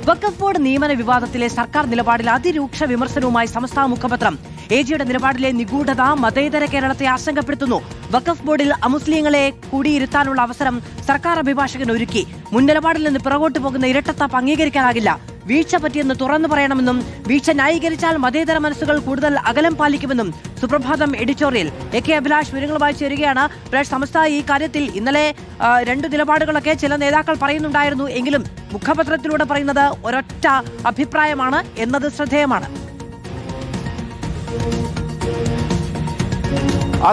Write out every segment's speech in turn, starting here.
വഖഫ് board നിയമന വിവാദത്തിലെ സർക്കാർ നിലപാടിൽ അതിരൂക്ഷ വിമർശനവുമായി സമസ്ത മുഖപത്രം. എജിയുടെ നിലപാടിലെ നിഗൂഢത മതേതര കേരളത്തെ ആശങ്കപ്പെടുത്തുന്നു. വഖഫ് ബോർഡിൽ അമുസ്ലിങ്ങളെ കൂടിയിരുത്താനുള്ള അവസരം സർക്കാർ അഭിഭാഷകൻ ഒരുക്കി. മുൻ നിലപാടിൽ നിന്ന് പിറകോട്ട് പോകുന്ന ഇരട്ടത്താപ്പ് അംഗീകരിക്കാനാകില്ല. വീഴ്ച പറ്റിയെന്ന് തുറന്നു പറയണമെന്നും വീഴ്ച ന്യായീകരിച്ചാൽ മതേതര മനസ്സുകൾ കൂടുതൽ അകലം പാലിക്കുമെന്നും സുപ്രഭാതം എഡിറ്റോറിയൽ. AK അഭിലാഷ് വിവരങ്ങളുമായി ചേരുകയാണ്. സമസ്ത ഈ കാര്യത്തിൽ ഇന്നലെ 2 നിലപാടുകളൊക്കെ ചില നേതാക്കൾ പറയുന്നുണ്ടായിരുന്നു. എങ്കിലും മുഖപത്രത്തിലൂടെ പറയുന്നത് ഒരൊറ്റ അഭിപ്രായമാണ് എന്നത് ശ്രദ്ധേയമാണ്.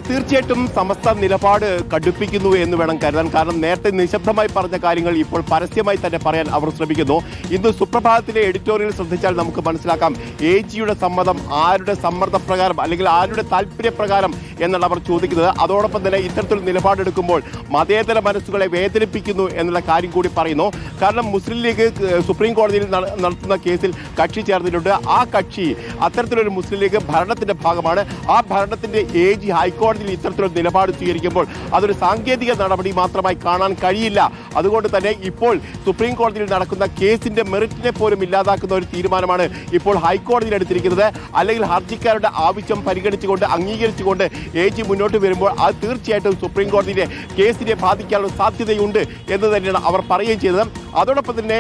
തീർച്ചയായിട്ടും സമസ്ത നിലപാട് കടുപ്പിക്കുന്നു എന്ന് വേണം കരുതാൻ. കാരണം നേരത്തെ നിശബ്ദമായി പറഞ്ഞ കാര്യങ്ങൾ ഇപ്പോൾ പരസ്യമായി തന്നെ പറയാൻ അവർ ശ്രമിക്കുന്നു. ഇന്ന് സുപ്രഭാതത്തിലെ എഡിറ്റോറിയൽ ശ്രദ്ധിച്ചാൽ നമുക്ക് മനസ്സിലാക്കാം AGയുടെ സമ്മതം ആരുടെ സമ്മർദ്ദപ്രകാരം അല്ലെങ്കിൽ ആരുടെ താല്പര്യപ്രകാരം എന്നാണ് അവർ ചോദിക്കുന്നത്. അതോടൊപ്പം തന്നെ ഇത്തരത്തിൽ നിലപാടെടുക്കുമ്പോൾ മതേതര മനസ്സുകളെ വേദനിപ്പിക്കുന്നു എന്നുള്ള കാര്യം കൂടി പറയുന്നു. കാരണം മുസ്ലിം ലീഗ് സുപ്രീം കോടതിയിൽ നടത്തുന്ന കേസിൽ കക്ഷി ചേർന്നിട്ടുണ്ട്. ആ കക്ഷി അത്തരത്തിലൊരു മുസ്ലിം ലീഗ് ഭരണത്തിന്റെ ഭാഗമാണ്. ആ ഭരണത്തിന്റെ AG ഹൈക്കോടതിയിൽ ഇത്തരത്തിലൊരു നിലപാട് സ്വീകരിക്കുമ്പോൾ അതൊരു സാങ്കേതിക നടപടി മാത്രമായി കാണാൻ കഴിയില്ല. അതുകൊണ്ട് തന്നെ ഇപ്പോൾ സുപ്രീം കോടതിയിൽ നടക്കുന്ന കേസിന്റെ മെറിറ്റിനെ പോലും ഇല്ലാതാക്കുന്ന ഒരു തീരുമാനമാണ് ഇപ്പോൾ ഹൈക്കോടതിയിൽ എടുത്തിരിക്കുന്നത്. അല്ലെങ്കിൽ ഹർജിക്കാരുടെ ആവശ്യം പരിഗണിച്ചുകൊണ്ട് അംഗീകരിച്ചുകൊണ്ട് AG മുന്നോട്ട് വരുമ്പോൾ അത് തീർച്ചയായിട്ടും സുപ്രീം കോടതിയിലെ കേസിനെ ബാധിക്കാനുള്ള സാധ്യതയുണ്ട് എന്ന് തന്നെയാണ് അവർ പറയുകയും ചെയ്തത്. അതോടൊപ്പം തന്നെ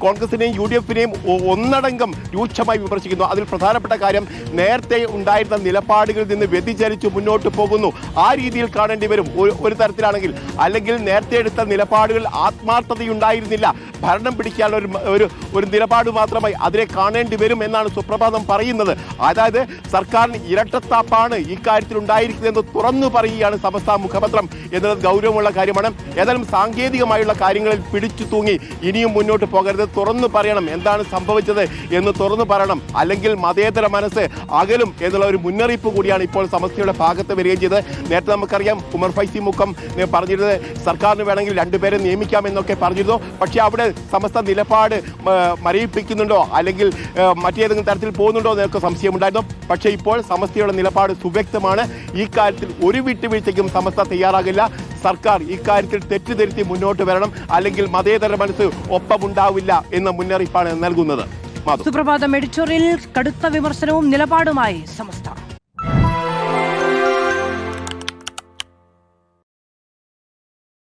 കോൺഗ്രസിനെയും UDFനെയും ഒന്നടങ്കം രൂക്ഷമായി വിമർശിക്കുന്നു. അതിൽ പ്രധാനപ്പെട്ട കാര്യം നേരത്തെ ഉണ്ടായിരുന്ന നിലപാടുകളിൽ നിന്ന് വ്യതിചലിച്ചു മുന്നോട്ട് പോകുന്നു. ആ രീതിയിൽ കാണേണ്ടി വരും ഒരു തരത്തിലാണെങ്കിൽ. അല്ലെങ്കിൽ നേരത്തെ എടുത്ത നിലപാടുകൾ ആത്മാർത്ഥതയുണ്ടായിരുന്നില്ല. ഭരണം പിടിക്കാനുള്ള ഒരു നിലപാട് മാത്രമായി അതിനെ കാണേണ്ടി വരും എന്നാണ് സുപ്രഭാതം പറയുന്നത്. അതായത് സർക്കാരിന് ഇരട്ടത്താപ്പാണ് ഇക്കാര്യത്തിൽ ഉണ്ടായിരിക്കുന്നതെന്ന് തുറന്നു പറയുകയാണ് സമസ്ത മുഖപത്രം എന്നത് ഗൗരവമുള്ള കാര്യമാണ്. ഏതായാലും സാങ്കേതികമായുള്ള കാര്യങ്ങളിൽ പിടിച്ചു തൂങ്ങി ഇനിയും മുന്നോട്ട് പോകരുത്. തുറന്നു പറയണം എന്താണ് സംഭവിച്ചത് എന്ന് തുറന്നു പറയണം. അല്ലെങ്കിൽ മതേതര മനസ്സ് അകലും എന്നുള്ള ഒരു മുന്നറിയിപ്പ് കൂടിയാണ് ഇപ്പോൾ സമസ്തയുടെ ഭാഗത്ത് വരികയും ചെയ്തത്. നേരത്തെ നമുക്കറിയാം ഉമർ ഫൈസി മുക്കം പറഞ്ഞിരുന്നത് സർക്കാരിന് വേണമെങ്കിൽ 2 പേരെ നിയമിക്കാമെന്നൊക്കെ പറഞ്ഞിരുന്നു. പക്ഷേ അവിടെ സമസ്ത നിലപാട് മരയിപ്പിക്കുന്നുണ്ടോ അല്ലെങ്കിൽ മറ്റേതെങ്കിലും തരത്തിൽ പോകുന്നുണ്ടോ എന്നൊക്കെ സംശയമുണ്ടായിരുന്നു. പക്ഷേ ഇപ്പോൾ സമസ്തയുടെ നിലപാട് സുവ്യക്തമാണ്. ഈ കാര്യത്തിൽ ഒരു വിട്ടുവീഴ്ചയ്ക്കും സമസ്ത തയ്യാറാകില്ല. സർക്കാർ ഇക്കാര്യത്തിൽ തെറ്റിദ്ധരുത്തി മുന്നോട്ട് വരണം. അല്ലെങ്കിൽ മതേതര മനസ്സ് ഒപ്പമുണ്ടാവില്ല എന്ന മുന്നറിയിപ്പാണ് നൽകുന്നത്. സുപ്രഭാതം എഡിറ്റോറിയൽ കടുത്ത വിമർശനവും നിലപാടുമായി സമസ്ത.